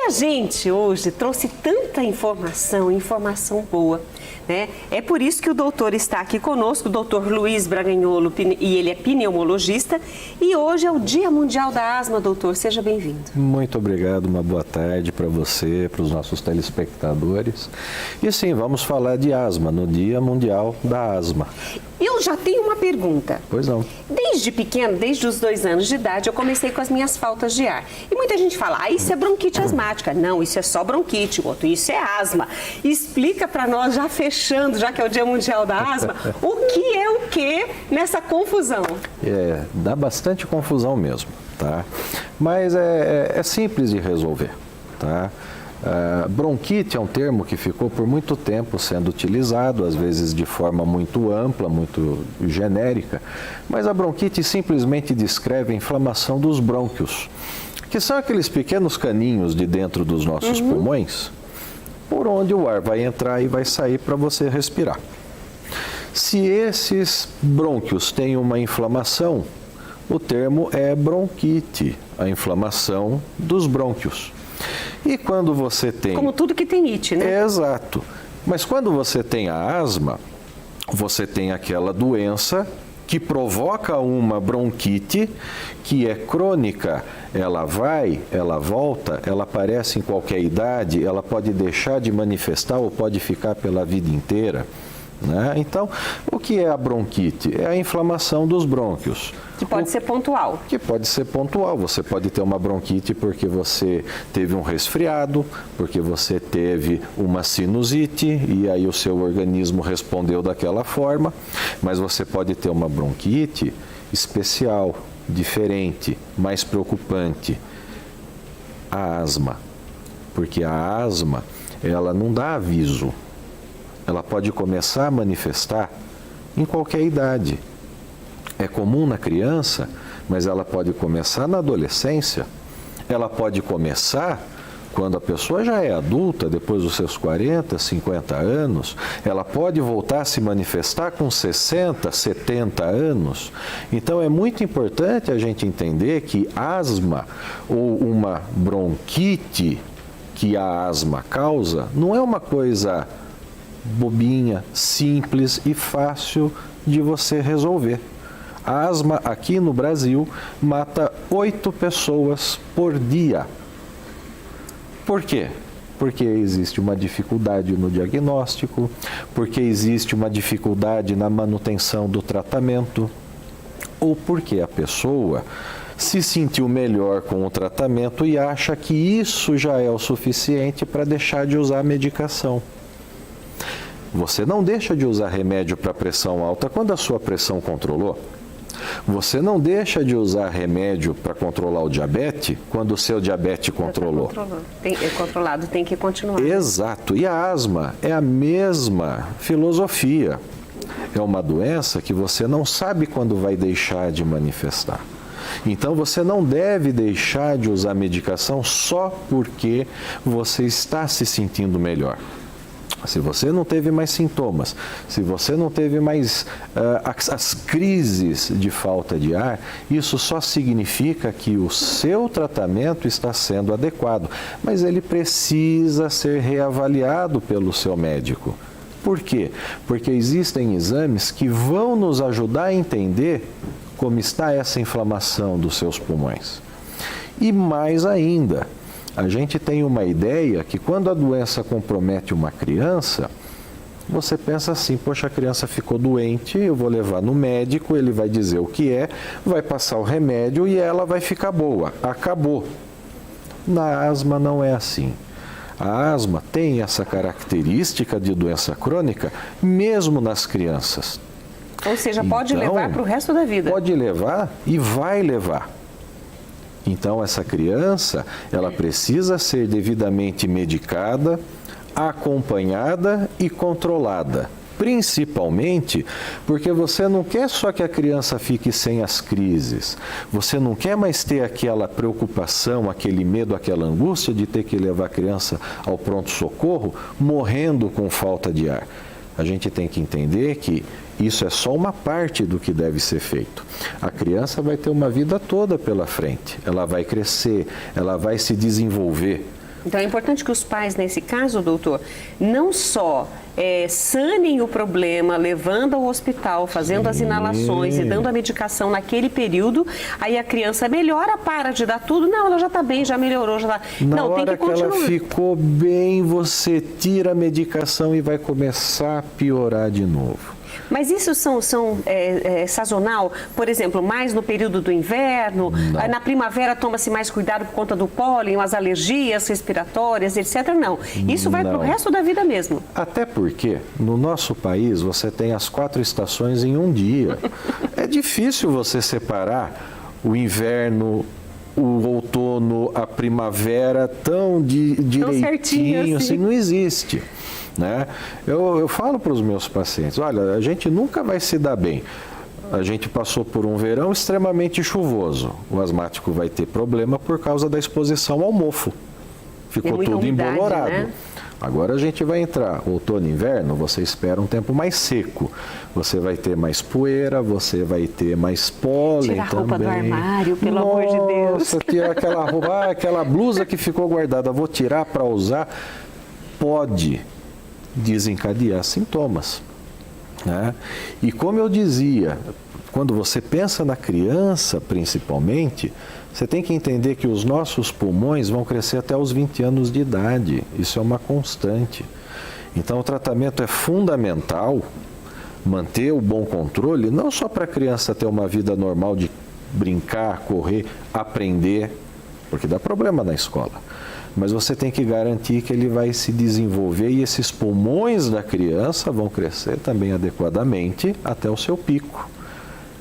a gente hoje trouxe tanta informação, informação boa, né? É por isso que o doutor está aqui conosco, o doutor Luiz Braganholo, e ele é pneumologista. E hoje é o Dia Mundial da Asma, doutor. Seja bem-vindo. Muito obrigado, uma boa tarde para você, para os nossos telespectadores. E sim, vamos falar de asma, no Dia Mundial da Asma. Eu já tenho uma pergunta. Pois não. Desde pequeno, desde os 2 anos de idade, eu comecei com as minhas faltas de ar. E muita gente fala, isso é bronquite asmática. Não, isso é só bronquite, o outro, isso é asma. Explica para nós, já fechando, já que é o Dia Mundial da Asma, o que é o que nessa confusão? Dá bastante confusão mesmo, tá? Mas é simples de resolver, tá? Bronquite é um termo que ficou por muito tempo sendo utilizado, às vezes de forma muito ampla, muito genérica, mas a bronquite simplesmente descreve a inflamação dos brônquios, que são aqueles pequenos caninhos de dentro dos nossos pulmões, por onde o ar vai entrar e vai sair para você respirar. Se esses brônquios têm uma inflamação, o termo é bronquite, a inflamação dos brônquios. E quando você tem... Como tudo que tem it, né? Exato. Mas quando você tem a asma, você tem aquela doença que provoca uma bronquite que é crônica. Ela vai, ela volta, ela aparece em qualquer idade, ela pode deixar de manifestar ou pode ficar pela vida inteira, né? Então, o que é a bronquite? É a inflamação dos brônquios. Que pode ser pontual. Que pode ser pontual. Você pode ter uma bronquite porque você teve um resfriado, porque você teve uma sinusite e aí o seu organismo respondeu daquela forma. Mas você pode ter uma bronquite especial, diferente, mais preocupante. A asma. Porque a asma, ela não dá aviso. Ela pode começar a manifestar em qualquer idade. É comum na criança, mas ela pode começar na adolescência. Ela pode começar quando a pessoa já é adulta, depois dos seus 40, 50 anos. Ela pode voltar a se manifestar com 60, 70 anos. Então é muito importante a gente entender que asma ou uma bronquite que a asma causa não é uma coisa bobinha, simples e fácil de você resolver. A asma aqui no Brasil mata 8 pessoas por dia. Por quê? Porque existe uma dificuldade no diagnóstico, porque existe uma dificuldade na manutenção do tratamento, ou porque a pessoa se sentiu melhor com o tratamento e acha que isso já é o suficiente para deixar de usar a medicação. Você não deixa de usar remédio para pressão alta quando a sua pressão controlou. Você não deixa de usar remédio para controlar o diabetes quando o seu diabetes controlou. Controlado, tem que continuar. Exato. E a asma é a mesma filosofia. É uma doença que você não sabe quando vai deixar de manifestar. Então você não deve deixar de usar medicação só porque você está se sentindo melhor. Se você não teve mais sintomas, se você não teve mais as crises de falta de ar, isso só significa que o seu tratamento está sendo adequado, mas ele precisa ser reavaliado pelo seu médico. Por quê? Porque existem exames que vão nos ajudar a entender como está essa inflamação dos seus pulmões. E mais ainda, a gente tem uma ideia que quando a doença compromete uma criança, você pensa assim, poxa, a criança ficou doente, eu vou levar no médico, ele vai dizer o que é, vai passar o remédio e ela vai ficar boa. Acabou. Na asma não é assim. A asma tem essa característica de doença crônica, mesmo nas crianças. Ou seja, pode levar para o resto da vida. Pode levar e vai levar. Então, essa criança, ela precisa ser devidamente medicada, acompanhada e controlada. Principalmente porque você não quer só que a criança fique sem as crises. Você não quer mais ter aquela preocupação, aquele medo, aquela angústia de ter que levar a criança ao pronto-socorro morrendo com falta de ar. A gente tem que entender que isso é só uma parte do que deve ser feito. A criança vai ter uma vida toda pela frente. Ela vai crescer, ela vai se desenvolver. Então é importante que os pais, nesse caso, doutor, não só sanem o problema, levando ao hospital, fazendo as inalações e dando a medicação naquele período, aí a criança melhora, para de dar tudo, não, ela já está bem, já melhorou, já está... Na hora que ela ficou bem, você tira a medicação e vai começar a piorar de novo. Mas isso são sazonal? Por exemplo, mais no período do inverno? Não. Na primavera toma-se mais cuidado por conta do pólen, as alergias respiratórias, etc. Não. Isso vai para o resto da vida mesmo. Até porque, no nosso país, você tem as 4 estações em um dia. É difícil você separar o inverno, o outono, a primavera tão direitinho, assim, não existe. Né? Eu falo para os meus pacientes, olha, a gente nunca vai se dar bem. A gente passou por um verão extremamente chuvoso. O asmático vai ter problema por causa da exposição ao mofo. Ficou tudo umidade, embolorado. Né? Agora a gente vai entrar outono e inverno, você espera um tempo mais seco. Você vai ter mais poeira, você vai ter mais pólen também. Tira a roupa do armário, pelo amor de Deus. Nossa, tira aquela roupa, aquela blusa que ficou guardada, vou tirar para usar. Pode desencadear sintomas, né? E como eu dizia, quando você pensa na criança, principalmente, você tem que entender que os nossos pulmões vão crescer até os 20 anos de idade. Isso é uma constante. Então, o tratamento é fundamental, manter o bom controle, não só para a criança ter uma vida normal de brincar, correr, aprender, porque dá problema na escola. Mas você tem que garantir que ele vai se desenvolver e esses pulmões da criança vão crescer também adequadamente até o seu pico,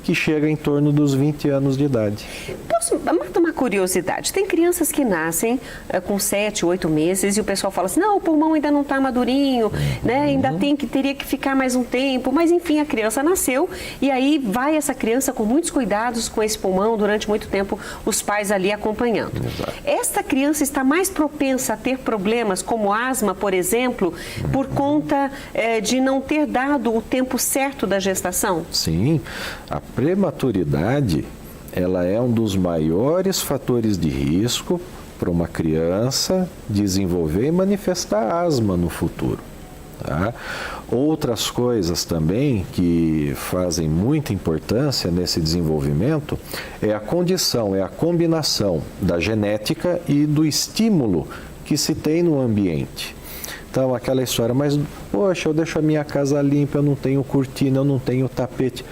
que chega em torno dos 20 anos de idade. Posso matar uma curiosidade? Tem crianças que nascem com 7, 8 meses e o pessoal fala assim, não, o pulmão ainda não está madurinho, né? Ainda teria que ficar mais um tempo, mas enfim, a criança nasceu e aí vai essa criança com muitos cuidados com esse pulmão durante muito tempo, os pais ali acompanhando. Exato. Esta criança está mais propensa a ter problemas como asma, por exemplo, por conta de não ter dado o tempo certo da gestação? Sim, a prematuridade, ela é um dos maiores fatores de risco para uma criança desenvolver e manifestar asma no futuro. Tá? Outras coisas também que fazem muita importância nesse desenvolvimento é a condição, é a combinação da genética e do estímulo que se tem no ambiente. Então, aquela história, mas, poxa, eu deixo a minha casa limpa, eu não tenho cortina, eu não tenho tapete.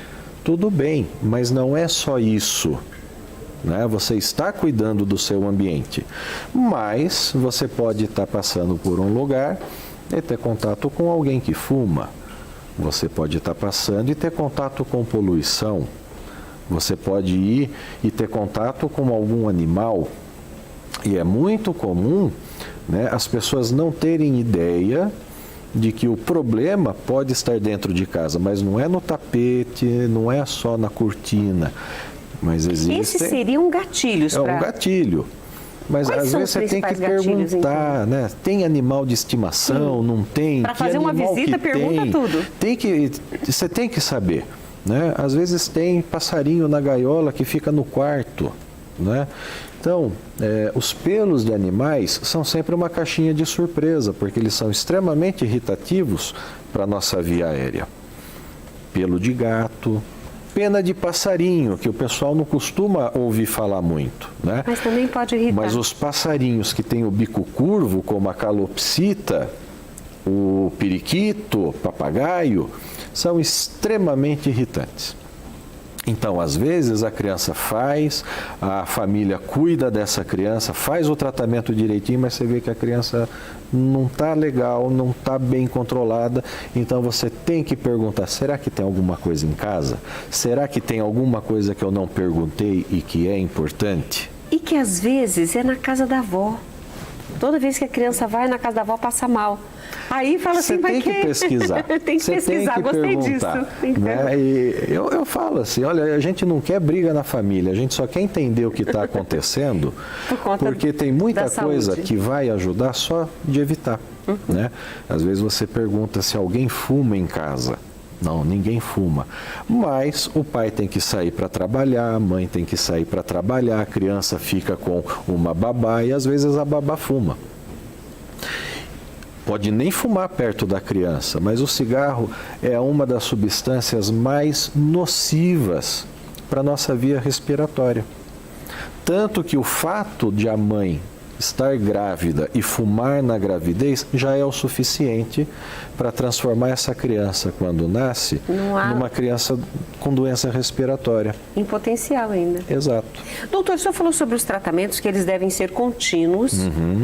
Tudo bem, mas não é só isso, né? Você está cuidando do seu ambiente, mas você pode estar passando por um lugar e ter contato com alguém que fuma. Você pode estar passando e ter contato com poluição. Você pode ir e ter contato com algum animal. E é muito comum, né, as pessoas não terem ideia de que o problema pode estar dentro de casa, mas não é no tapete, não é só na cortina, mas existe... Esses seriam gatilhos para... É um gatilho, mas Quais às vezes você tem que perguntar, né? Tem animal de estimação, não tem? Para fazer uma visita, pergunta tudo. Você tem que saber, né? Às vezes tem passarinho na gaiola que fica no quarto, né? Então, os pelos de animais são sempre uma caixinha de surpresa, porque eles são extremamente irritativos para a nossa via aérea. Pelo de gato, pena de passarinho, que o pessoal não costuma ouvir falar muito, né? Mas também pode irritar. Mas os passarinhos que têm o bico curvo, como a calopsita, o periquito, o papagaio, são extremamente irritantes. Então, às vezes, a criança a família cuida dessa criança, faz o tratamento direitinho, mas você vê que a criança não está legal, não está bem controlada. Então, você tem que perguntar, será que tem alguma coisa em casa? Será que tem alguma coisa que eu não perguntei e que é importante? E que, às vezes, é na casa da avó. Toda vez que a criança vai na casa da avó, passa mal. Aí fala assim, você tem que pesquisar. Tem que pesquisar, gostei disso. Tem que né? E eu falo assim, olha, a gente não quer briga na família, a gente só quer entender o que está acontecendo, porque tem muita coisa que vai ajudar só de evitar. Né? Às vezes você pergunta se alguém fuma em casa. Não, ninguém fuma. Mas o pai tem que sair para trabalhar, a mãe tem que sair para trabalhar, a criança fica com uma babá e às vezes a babá fuma. pode nem fumar perto da criança, mas o cigarro é uma das substâncias mais nocivas para a nossa via respiratória. Tanto que o fato de a mãe estar grávida e fumar na gravidez já é o suficiente para transformar essa criança, quando nasce, numa criança com doença respiratória. Em potencial ainda. Exato. Doutor, o senhor falou sobre os tratamentos que eles devem ser contínuos,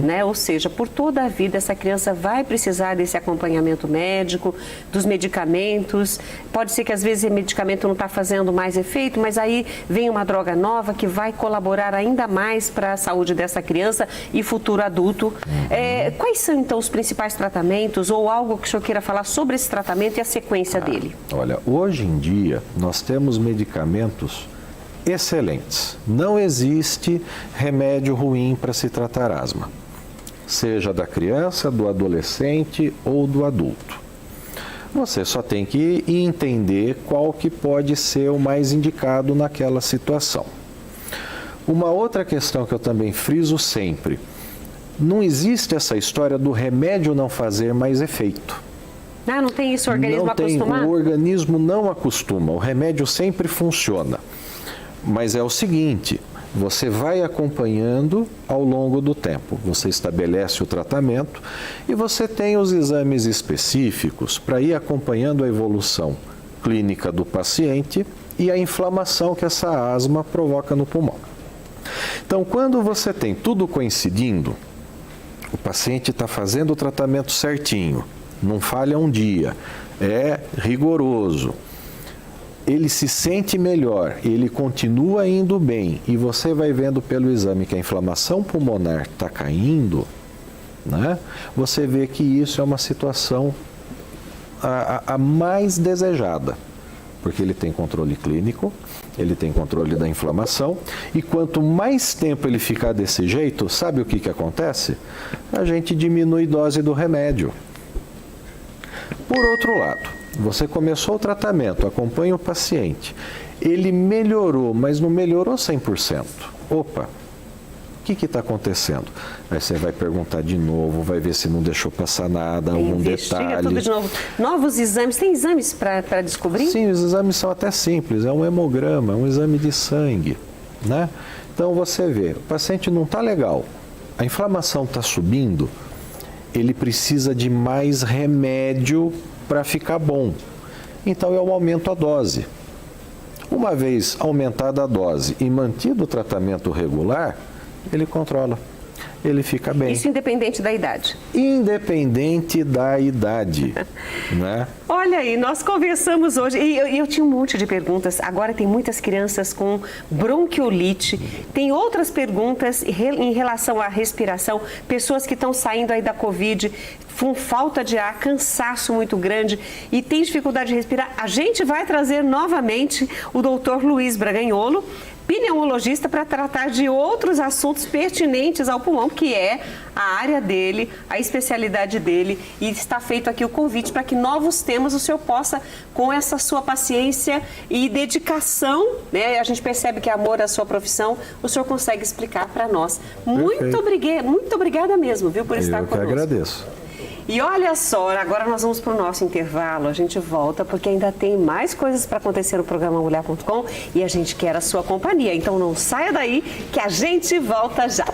né? Ou seja, por toda a vida essa criança vai precisar desse acompanhamento médico, dos medicamentos. Pode ser que às vezes o medicamento não está fazendo mais efeito, mas aí vem uma droga nova que vai colaborar ainda mais para a saúde dessa criança e futuro adulto. Quais são então os principais tratamentos ou algo que o senhor queira falar sobre esse tratamento e a sequência dele? Olha, hoje em dia nós temos medicamentos excelentes. Não existe remédio ruim para se tratar asma, seja da criança, do adolescente ou do adulto. Você só tem que entender qual que pode ser o mais indicado naquela situação. Uma outra questão que eu também friso sempre, não existe essa história do remédio não fazer mais efeito. Ah, não tem isso, o organismo acostumado? O organismo não acostuma, o remédio sempre funciona. Mas é o seguinte, você vai acompanhando ao longo do tempo, você estabelece o tratamento e você tem os exames específicos para ir acompanhando a evolução clínica do paciente e a inflamação que essa asma provoca no pulmão. Então, quando você tem tudo coincidindo, o paciente está fazendo o tratamento certinho, não falha um dia, é rigoroso, ele se sente melhor, ele continua indo bem e você vai vendo pelo exame que a inflamação pulmonar está caindo, né? Você vê que isso é uma situação a mais desejada, porque ele tem controle clínico, ele tem controle da inflamação e quanto mais tempo ele ficar desse jeito, sabe o que acontece? A gente diminui a dose do remédio. Por outro lado, você começou o tratamento, acompanha o paciente, ele melhorou, mas não melhorou 100%. Opa, o que está acontecendo? Aí você vai perguntar de novo, vai ver se não deixou passar nada, algum detalhe. Tudo de novo. Novos exames, tem exames para descobrir? Sim, os exames são até simples, é um hemograma, é um exame de sangue, né? Então você vê, o paciente não está legal, a inflamação está subindo, ele precisa de mais remédio para ficar bom. Então eu aumento a dose. Uma vez aumentada a dose e mantido o tratamento regular, ele controla, ele fica bem. Isso independente da idade? Independente da idade, né? Olha aí, nós conversamos hoje, e eu tinha um monte de perguntas, agora tem muitas crianças com bronquiolite, tem outras perguntas em relação à respiração, pessoas que estão saindo aí da Covid com falta de ar, cansaço muito grande e tem dificuldade de respirar. A gente vai trazer novamente o doutor Luiz Braganholo, pneumologista, para tratar de outros assuntos pertinentes ao pulmão, que é a área dele, a especialidade dele, e está feito aqui o convite para que novos temas o senhor possa, com essa sua paciência e dedicação, né? A gente percebe que é amor à sua profissão, o senhor consegue explicar para nós. Muito obrigada mesmo, viu, por estar conosco. Eu que agradeço. E olha só, agora nós vamos para o nosso intervalo, a gente volta porque ainda tem mais coisas para acontecer no programa Mulher.com e a gente quer a sua companhia. Então não saia daí que a gente volta já.